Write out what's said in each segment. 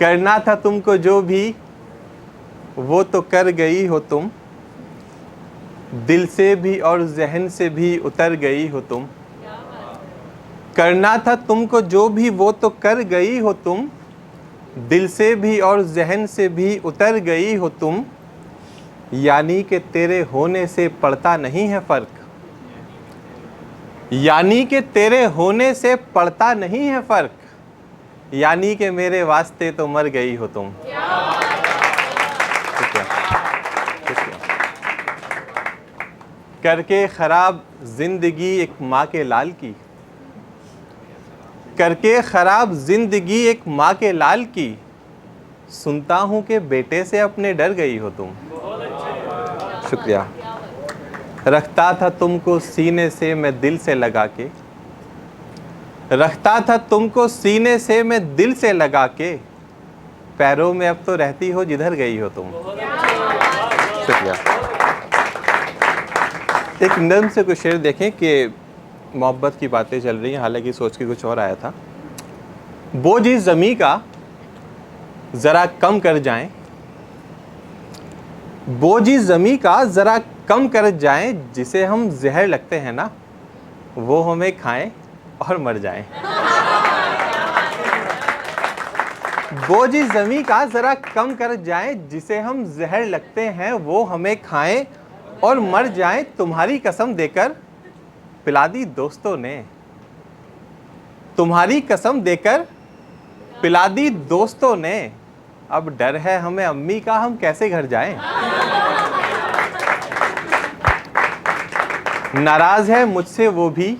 करना था तुमको जो भी वो तो कर गई हो तुम, दिल से भी और जहन से भी उतर गई हो तुम। करना था तुमको जो भी वो तो कर गई हो तुम, दिल से भी और जहन से भी उतर गई हो तुम। यानी कि तेरे होने से पड़ता नहीं है फर्क, यानी कि तेरे होने से पड़ता नहीं है फर्क, यानी कि मेरे वास्ते तो मर गई हो तुम। करके खराब जिंदगी एक माँ के लाल की, करके खराब जिंदगी एक माँ के लाल की, सुनता हूँ कि बेटे से अपने डर गई हो तुम। शुक्रिया। रखता था तुमको सीने से मैं दिल से लगा के, रखता था तुमको सीने से मैं दिल से लगा के, पैरों में अब तो रहती हो जिधर गई हो तुम। शुक्रिया। एक नज़्म से कुछ शेर देखें कि मोहब्बत की बातें चल रही हैं, हालांकि सोच के कुछ और आया था। बोझ इस ज़मीं का ज़रा कम कर जाएं, बोझ इस ज़मीं का ज़रा कम कर जाएं, जिसे हम जहर लगते हैं ना वो हमें खाएं और मर जाएं। बोझ इस ज़मीं का ज़रा कम कर जाएं, जिसे हम जहर लगते हैं वो हमें खाएं और मर जाएं। तुम्हारी कसम देकर पिला दी दोस्तों ने, तुम्हारी कसम देकर पिला दी दोस्तों ने, अब डर है हमें अम्मी का हम कैसे घर जाएं। नाराज है मुझसे वो भी,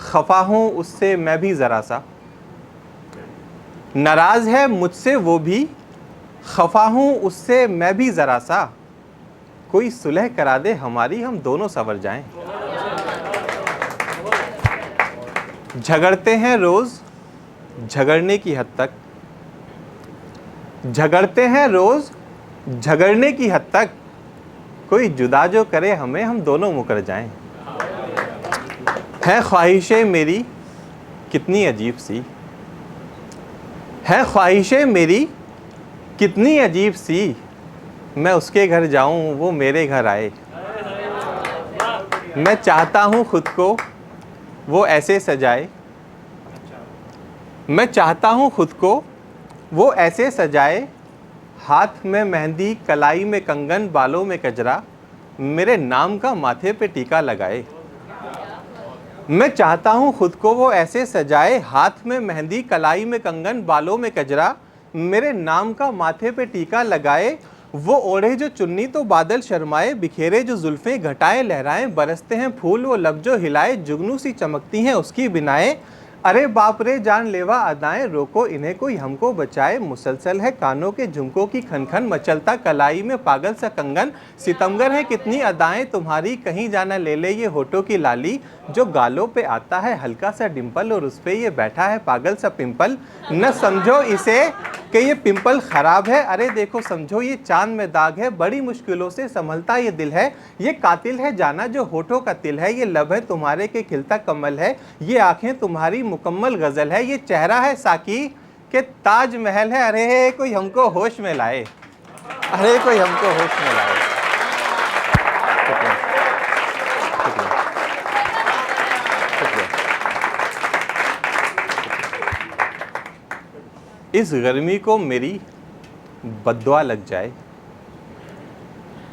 खफा हूं उससे मैं भी जरा सा, नाराज है मुझसे वो भी, खफा हूं उससे मैं भी जरा सा, कोई सुलह करा दे हमारी हम दोनों संवर जाएं। झगड़ते हैं रोज झगड़ने की हद तक, झगड़ते हैं रोज झगड़ने की हद तक, कोई जुदा जो करे हमें हम दोनों मुकर जाएं। है ख्वाहिशें मेरी कितनी अजीब सी, है ख्वाहिशें मेरी कितनी अजीब सी, मैं उसके घर जाऊं वो मेरे घर आए। मैं चाहता हूं खुद को वो ऐसे सजाए, मैं चाहता हूं खुद को वो ऐसे सजाए, हाथ में मेहंदी कलाई में कंगन बालों में कजरा, मेरे नाम का माथे पे टीका लगाए। मैं चाहता हूं खुद को वो ऐसे सजाए, हाथ में मेहंदी कलाई में कंगन बालों में कजरा, मेरे नाम का माथे पे टीका लगाए। वो ओढ़े जो चुन्नी तो बादल शर्माए, बिखेरे जो जुल्फें घटाएं लहराएं, बरसते हैं फूल वो लब जो हिलाए, जुगनू सी चमकती हैं उसकी बिनाएं। अरे बाप रे जानलेवा अदाएं, रोको इन्हें कोई हमको बचाए, मुसलसल है कानों के झुमकों की खनखन, मचलता कलाई में पागल सा कंगन, सितमगर है कितनी अदाएं तुम्हारी, कहीं जाना ले ले ये होठों की लाली, जो गालों पे आता है हल्का सा डिंपल और उस पे ये बैठा है पागल सा पिंपल। न समझो इसे कि ये पिंपल खराब है, अरे देखो समझो ये चांद में दाग है, बड़ी मुश्किलों से संभलता ये दिल है, ये कातिल है जाना जो होठों का तिल है, ये लब है तुम्हारे के खिलता कमल है, ये आंखें तुम्हारी मुकम्मल गजल है, ये चेहरा है साकी के ताज महल है, अरे कोई हमको होश में लाए, अरे कोई हमको होश में लाए। इस गर्मी को मेरी बद्दुआ लग जाए,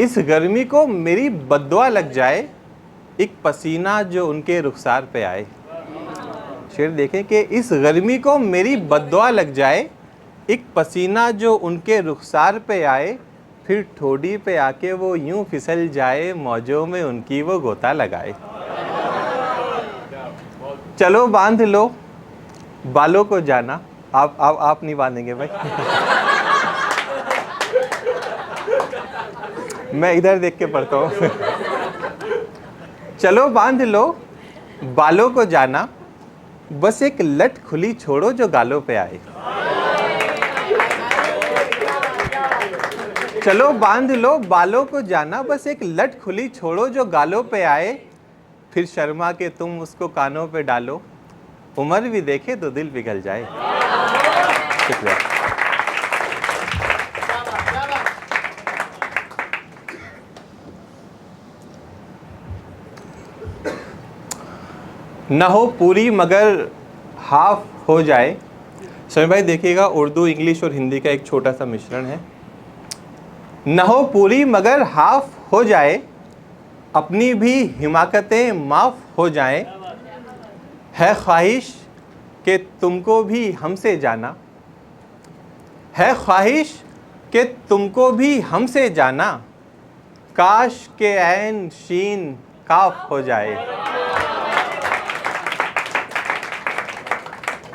इस गर्मी को मेरी बद्दुआ लग जाए, एक पसीना जो उनके रुखसार पे आए। शेर देखें कि इस गर्मी को मेरी बद्दुआ लग जाए, एक पसीना जो उनके रुखसार पे आए, फिर ठोड़ी पे आके वो यूं फिसल जाए, मौजों में उनकी वो गोता लगाए। चलो बांध लो बालों को जाना, आप नहीं बांधेंगे भाई। मैं इधर देख के पढ़ता हूँ। चलो बांध लो बालों को जाना, बस एक लट खुली छोड़ो जो गालों पे आए। चलो बांध लो बालों को जाना, बस एक लट खुली छोड़ो जो गालों पे आए, फिर शर्मा के तुम उसको कानों पे डालो, उम्र भी देखे तो दिल पिघल जाए। शुक्रिया। न हो पूरी मगर हाफ हो जाए। समीर भाई देखिएगा, उर्दू, इंग्लिश और हिंदी का एक छोटा सा मिश्रण है। न हो पूरी मगर हाफ हो जाए, अपनी भी हिमाकतें माफ़ हो जाएं। है ख्वाहिश कि तुमको भी हमसे जाना, है ख्वाहिश कि तुमको भी हमसे जाना, काश के ऐन शीन काफ हो जाए।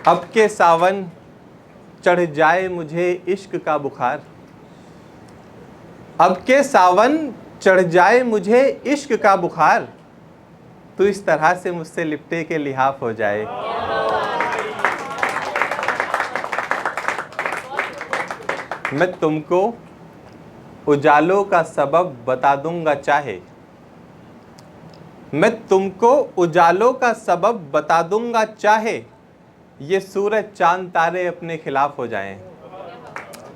अब के सावन चढ़ जाए मुझे इश्क का बुखार, अब के सावन चढ़ जाए मुझे इश्क का बुखार, तो इस तरह से मुझसे लिपटे के लिहाफ हो जाए। मैं तुमको उजालों का सबब बता दूंगा चाहे, मैं तुमको उजालों का सबब बता दूंगा चाहे, ये सूरज चांद तारे अपने खिलाफ हो जाएं।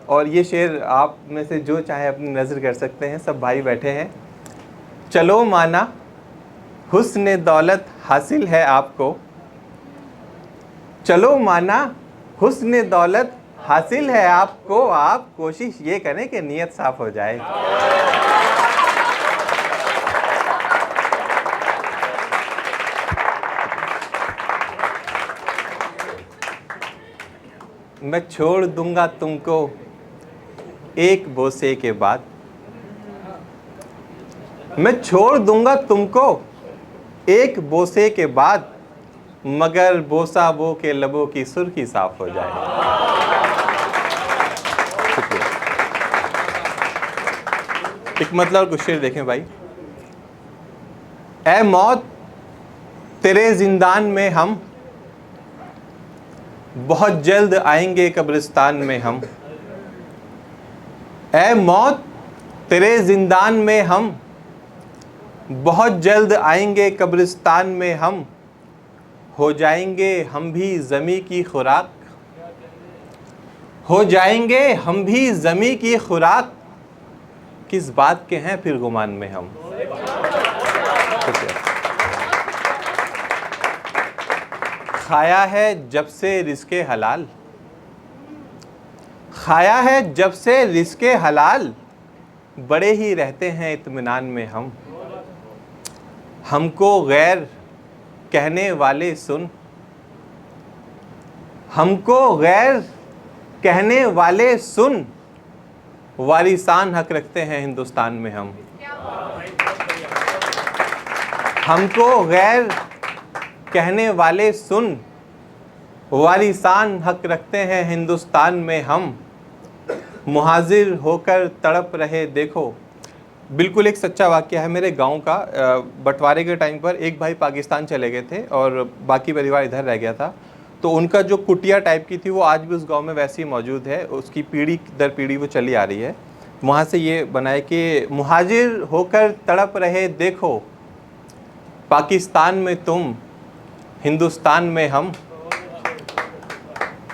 और ये शेर आप में से जो चाहे अपनी नज़र कर सकते हैं, सब भाई बैठे हैं। चलो माना हुस्न दौलत हासिल है आपको, चलो माना हुस्न दौलत हासिल है आपको, आप कोशिश ये करें कि नीयत साफ हो जाए। मैं छोड़ दूंगा तुमको एक बोसे के बाद, मैं छोड़ दूंगा तुमको एक बोसे के बाद, मगर बोसा वो के लबों की सुर्खी साफ हो जाए। एक मतलब कुछ शेर देखें भाई। ऐ मौत तेरे जिंदान में हम, बहुत जल्द आएंगे कब्रिस्तान में हम। ऐ मौत तेरे जिंदान में हम, बहुत जल्द आएंगे कब्रिस्तान में हम, हो जाएंगे हम भी ज़मी की खुराक, हो जाएंगे हम भी ज़मी की खुराक, किस बात के हैं फिर गुमान में हम। खाया है जब से रिज़्क़े हलाल, खाया है जब से रिज़्क़े हलाल, बड़े ही रहते हैं इत्मीनान में हम। हमको गैर कहने वाले सुन, हमको गैर कहने वाले सुन, वारिसान हक रखते हैं हिंदुस्तान में हम। हमको गैर कहने वाले सुन, वारिसान हक रखते हैं हिंदुस्तान में हम। मुहाजिर होकर तड़प रहे देखो, बिल्कुल एक सच्चा वाक़या है मेरे गांव का। बंटवारे के टाइम पर एक भाई पाकिस्तान चले गए थे और बाकी परिवार इधर रह गया था, तो उनका जो कुटिया टाइप की थी वो आज भी उस गांव में वैसी मौजूद है, उसकी पीढ़ी दर पीढ़ी वो चली आ रही है। वहाँ से ये बनाए कि मुहाजिर होकर तड़प रहे देखो, पाकिस्तान में तुम हिंदुस्तान में हम।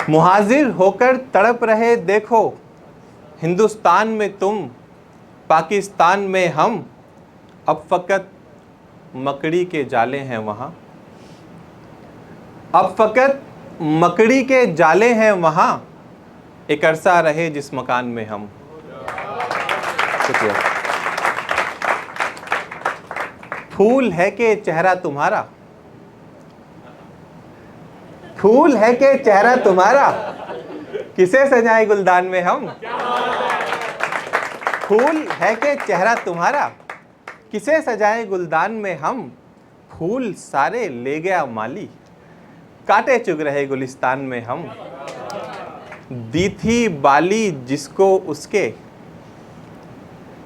मुहाजिर होकर तड़प रहे देखो, हिंदुस्तान में तुम पाकिस्तान में हम। अब फ़कत मकड़ी के जाले हैं वहाँ, अब फ़कत मकड़ी के जाले हैं वहाँ, एक अरसा रहे जिस मकान में हम। शुक्रिया। फूल है कि चेहरा तुम्हारा, फूल है कि चेहरा तुम्हारा, किसे सजाए गुलदान में हम। फूल है कि चेहरा तुम्हारा, किसे सजाए गुलदान में हम। फूल सारे ले गया माली, कांटे चुग रहे गुलिस्तान में हम। दी थी बाली जिसको उसके,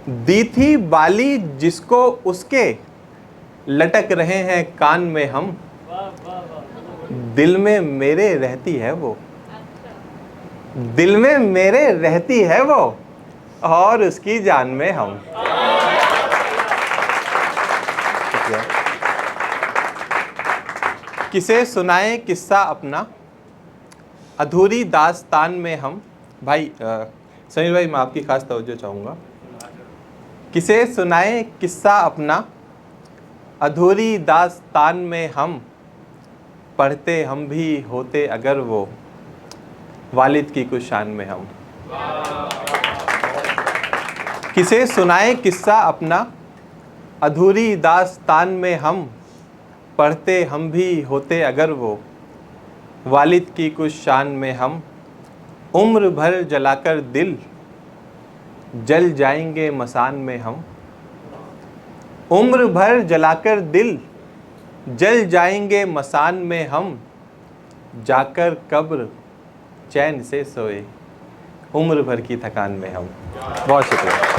दी थी बाली जिसको उसके, लटक रहे हैं कान में हम। दिल में मेरे रहती है वो, दिल में मेरे रहती है वो, और उसकी जान में हम। किसे सुनाए किस्सा अपना, अधूरी दास्तान में हम। भाई समीर भाई, मैं आपकी खास तवज्जो चाहूँगा। किसे सुनाए किस्सा अपना, अधूरी दास्तान में हम। पढ़ते हम भी होते अगर वो वालिद की कुछ शान में हम। किसे सुनाए किस्सा अपना अधूरी दास्तान में हम, पढ़ते हम भी होते अगर वो वालिद की कुछ शान में हम। उम्र भर जलाकर दिल जल जाएंगे मसान में हम। उम्र भर जलाकर दिल जल जाएंगे मसान में हम। जाकर कब्र चैन से सोए उम्र भर की थकान में हम। बहुत शुक्रिया।